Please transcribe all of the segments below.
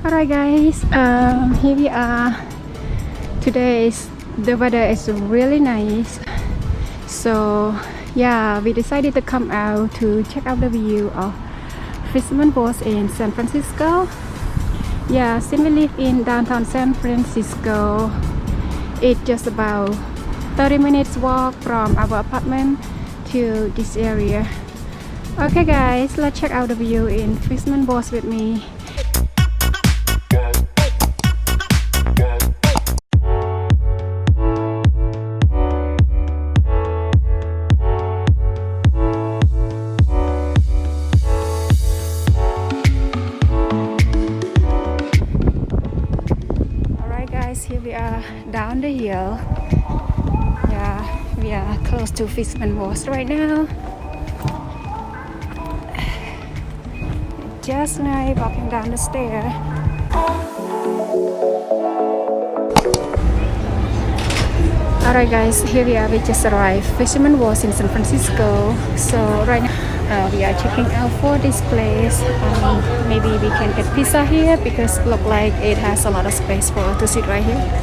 Alright guys, here we are. Today the weather is really nice. So yeah, we decided to come out to check out the view of Fishermans Wharf in San Francisco. Yeah, since we live in downtown San Francisco, it's just about 30 minutes walk from our apartment to this area. Okay guys, let's check out the view in Fishermans Wharf with me. Here we are down the hill. Yeah, we are close to Fishermans Wharf right now. Just nice walking down the stair. Alright guys, here we are. We just arrived Fishermans Wharf in San Francisco. So right now we are checking out for this place. Maybe we can get pizza here because it looks like it has a lot of space for us to sit right here.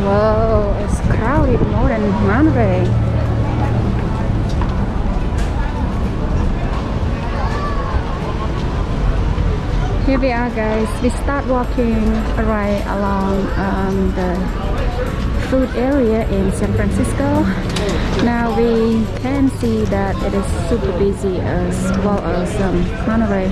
Whoa, it's crowded more than Monterey. Here we are guys, we start walking right along the food area in San Francisco. Now we can see that it is super busy as well as Monterey.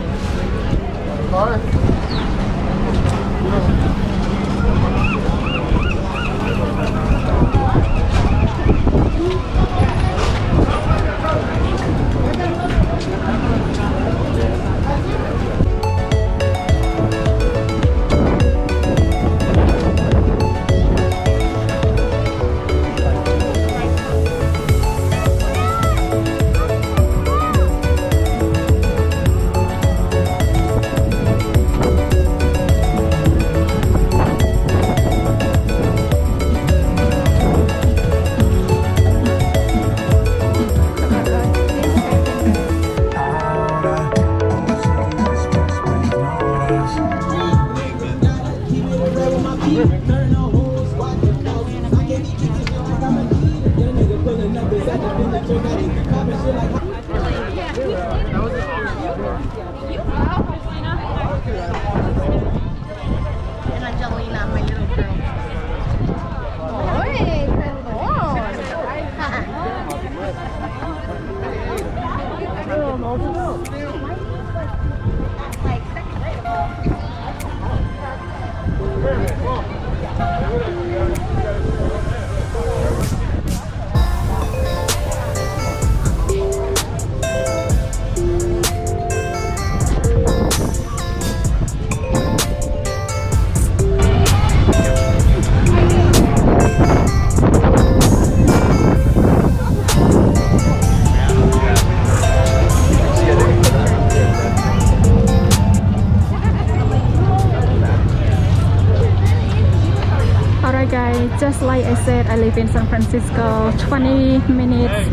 Just like I said, I live in San Francisco, 20 minutes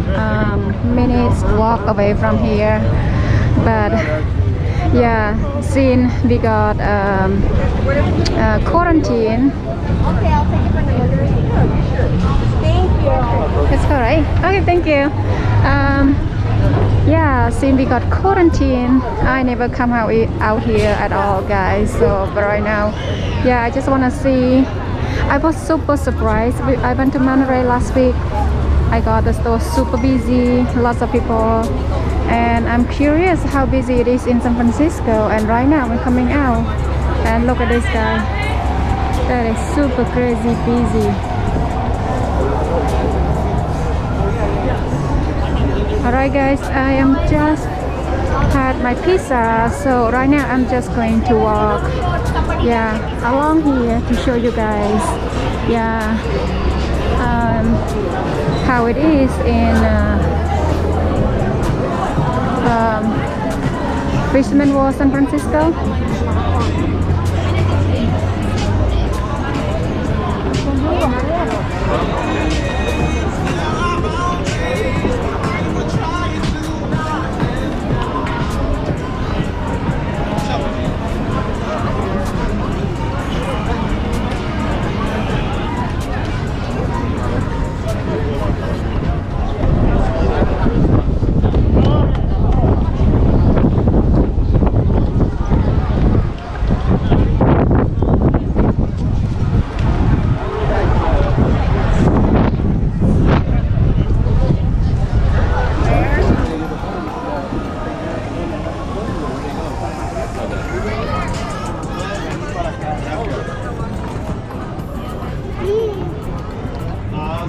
walk away from here. But yeah, since we got quarantine. Okay, I'll take it from the other end. Thank you. It's alright. Okay, thank you. Yeah, since we got quarantine, I never come out here at all, guys. So, but right now, yeah, I just wanna see. I was super surprised. I went to Monterey last week. I got the store super busy, lots of people, and I'm curious how busy it is in San Francisco. And right now I'm coming out, and look at this guy. That is super crazy busy. Alright guys, I am just had my pizza, so right now I'm just going to walk along here to show you guys how it is in Fisherman Wharf, San Francisco.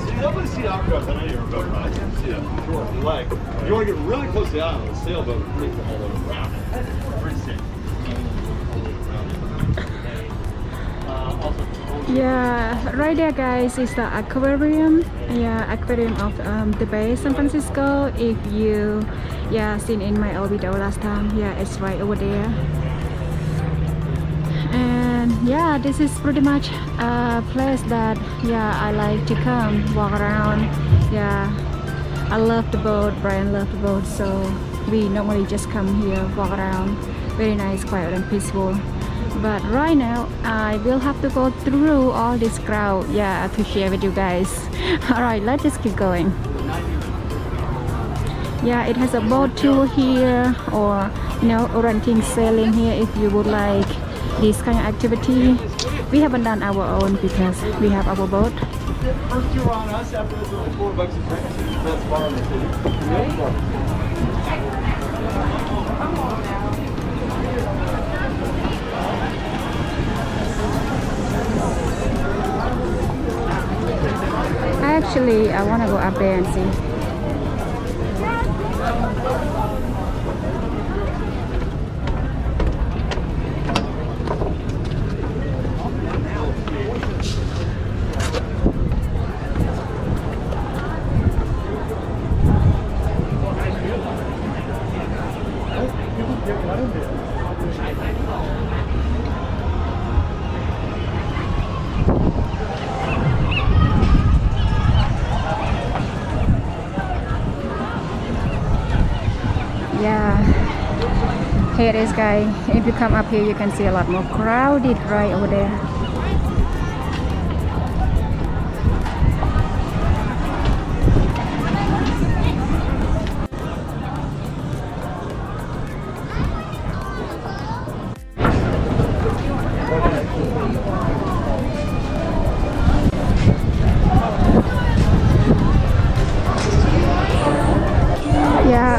So you're able to see Aquarium. I know you're a boat ride. You can see it short if you like. If you want to get really close to the island, the sailboat will take the whole other round. Pretty sick. Yeah, right there guys is the aquarium. Yeah, aquarium of the bay San Francisco. If you seen in my old video last time, yeah, it's right over there. And yeah, this is pretty much a place that I like to come walk around. Yeah, I love the boat, Brian loved the boat, so we normally just come here, walk around. Very nice, quiet and peaceful. But right now I will have to go through all this crowd to share with you guys. All right, let's just keep going. Yeah, it has a boat tour here, or renting, sailing here if you would like this kind of activity. We haven't done our own because we have our boat. First two on us, after this little $4 a drink. Best bar in the city. Actually, I want to go up there and see. Yeah, here it is guys. If you come up here you can see a lot more crowded right over there.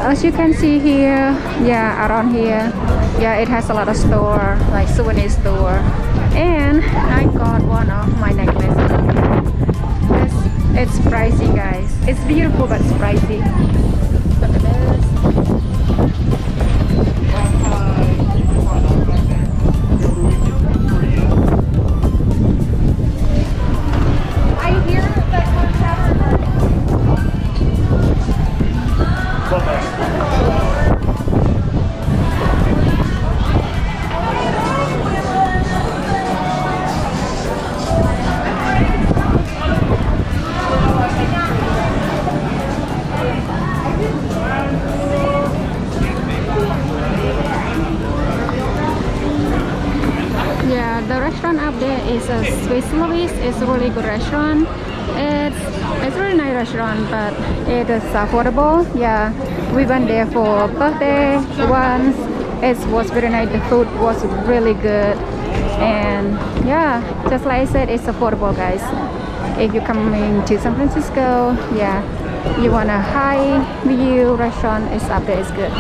As you can see here, around here, it has a lot of store, like souvenir store. And I got one of my necklaces. It's pricey guys. It's beautiful but it's pricey. Look at this. The restaurant up there is a Swiss Louis. It's a really good restaurant. It's a really nice restaurant, but it is affordable. Yeah, we went there for birthday once. It was very nice. The food was really good, and just like I said, it's affordable, guys. If you're coming to San Francisco, you want a high view restaurant, it's up there. It's good.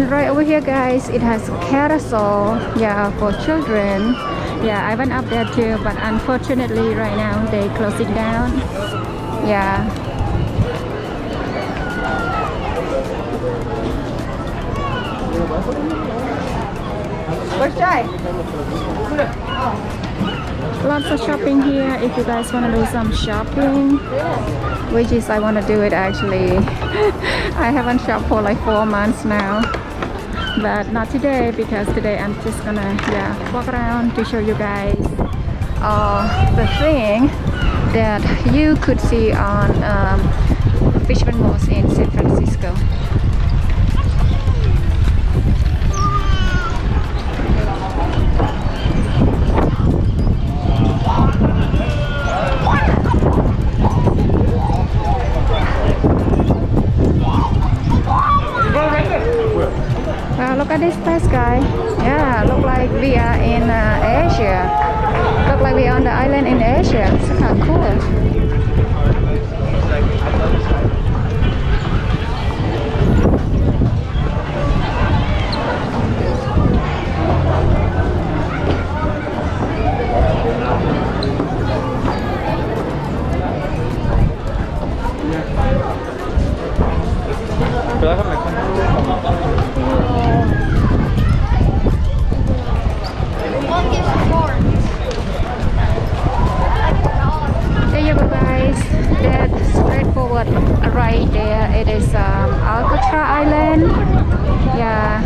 And right over here, guys, it has carousel, yeah, for children. Yeah, I went up there too, but unfortunately right now they close it down. Yeah. Where's Jai? Lots of shopping here if you guys want to do some shopping, which is I want to do it actually. I haven't shopped for like 4 months now, but not today because today I'm just gonna walk around to show you guys the thing that you could see on Fisherman's Wharf in San Francisco. Look at this place, guy. Yeah, look like we are in Asia. Look like we are on the island in Asia. It's kind of cool. There you go, guys. That's straightforward right there. It is Alcatraz Island. Yeah,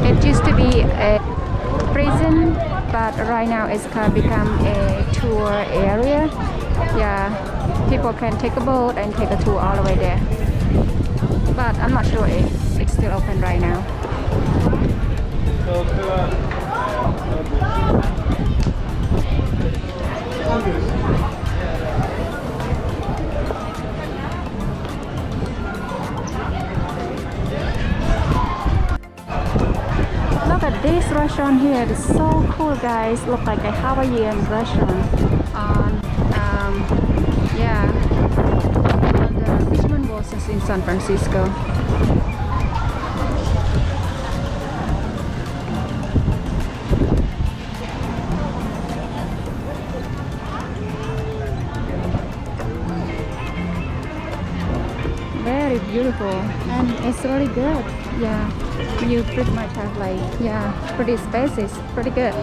it used to be a prison, but right now it's kind of become a tour area. Yeah, people can take a boat and take a tour all the way there. But I'm not sure if it's still open right now. Look at this restaurant here. It's so cool, guys. Look like a Hawaiian restaurant on the Fisherman's Wharf in San Francisco. Very beautiful, and it's really good. Yeah, you pretty much have like pretty spaces, pretty good.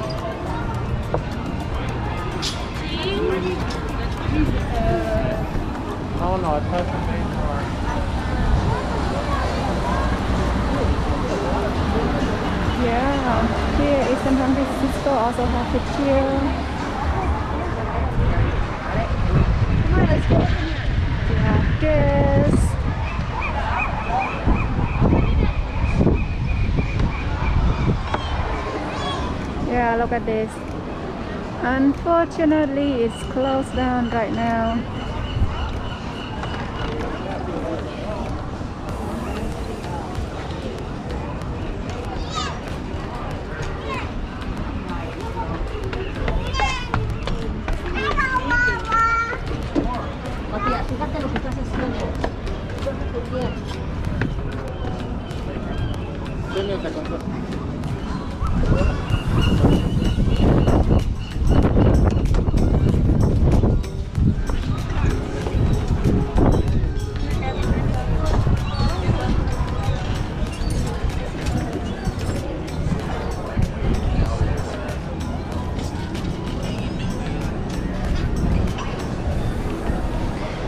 Oh no, it's not the main car. Yeah, here is San Francisco also have the Pier. Yeah, this. Yeah, look at this. Unfortunately, it's closed down right now.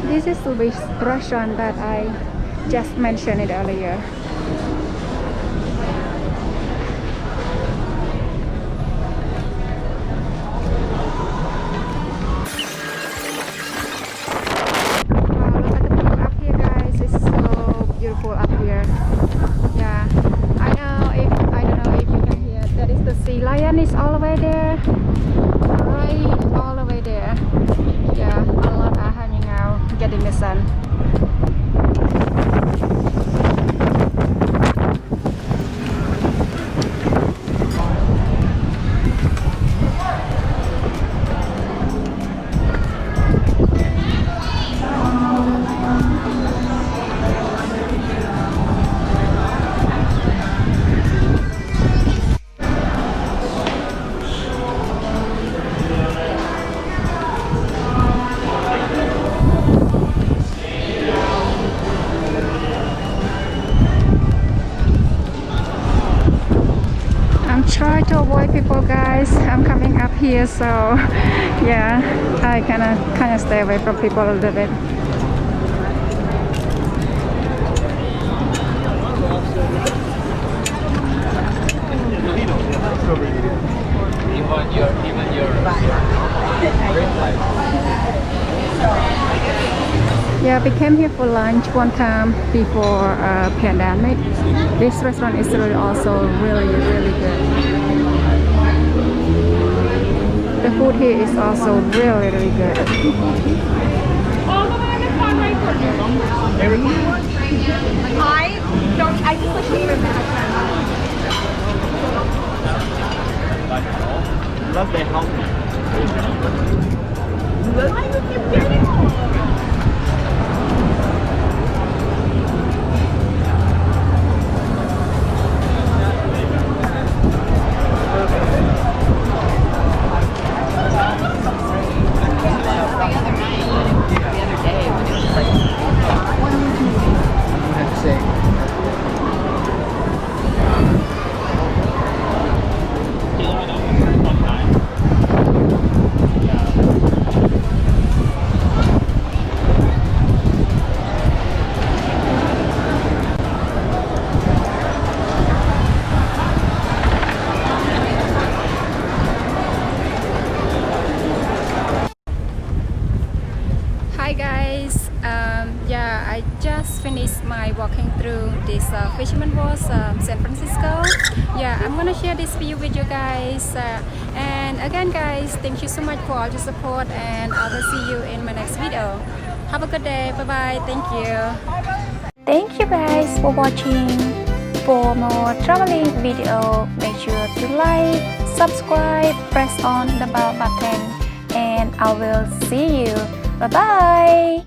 This is the restaurant that I just mentioned it earlier. Wow, look at the view up here, guys. It's so beautiful up here. Yeah, I don't know if you can hear. That is the sea lion is all the way there. Right, all the way there. Yeah, a lot are hanging out, getting the sun. people, guys. I'm coming up here, so yeah, I kind of stay away from people a little bit. Yeah, we came here for lunch one time before pandemic. This restaurant is really also really good. The food here is also really good. I just wish we were Love they help me. Hi guys, yeah, I just finished my walking through this Fisherman Wharf, San Francisco. Yeah, I'm gonna share this view with you guys. And again, guys, thank you so much for all your support, and I will see you in my next video. Have a good day. Bye bye. Thank you. Thank you guys for watching. For more traveling video, make sure to like, subscribe, press on the bell button, and I will see you. Bye bye.